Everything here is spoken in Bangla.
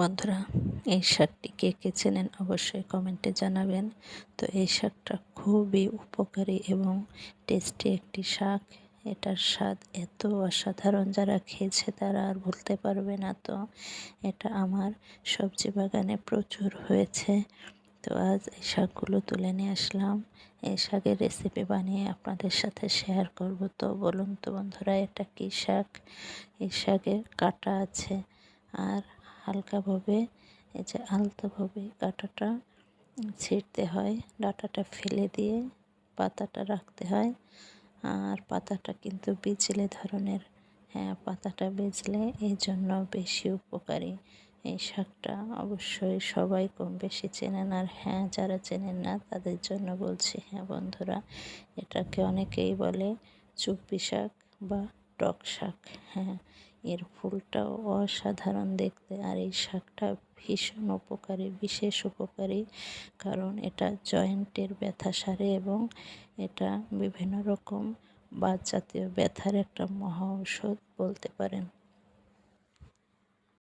বন্ধুরা, এই শাকটি কে কে চেনেন অবশ্যই কমেন্টে জানাবেন। তো এই শাকটা খুবই উপকারী এবং টেস্টি একটি শাক। এটার স্বাদ এত অসাধারণ, যারা খেয়েছে তারা আর ভুলতে পারবে না। তো এটা আমার সবজি বাগানে প্রচুর হয়েছে। তো আজ এই শাকগুলো তুলে নিয়ে আসলাম, এই শাকের রেসিপি বানিয়ে আপনাদের সাথে শেয়ার করব। তো বলুন তো বন্ধুরা, এটা কী শাক? এই শাকে কাঁটা আছে, আর হালকাভাবে এই যে আলতোভাবে কাঁটাটা ছিঁড়তে হয়, ডাঁটাটা ফেলে দিয়ে পাতাটা রাখতে হয়। আর পাতাটা কিন্তু বিজলে ধরনের, হ্যাঁ পাতাটা বিজলে, এই জন্য বেশি উপকারী। এই শাকটা অবশ্যই সবাই কম বেশি চেনেন, আর হ্যাঁ যারা চেনেন না তাদের জন্য বলছি। হ্যাঁ বন্ধুরা, এটাকে অনেকেই বলে চুপি শাক বা টক শাক। হ্যাঁ, এর ফুলটাও অসাধারণ দেখতে, আর এই শাকটা ভীষণ উপকারী, বিশেষ উপকারী, কারণ এটা জয়েন্টের ব্যথা সারে এবং এটা বিভিন্ন রকম বাত জাতীয় ব্যথার একটা মহা ঔষধ বলতে পারেন।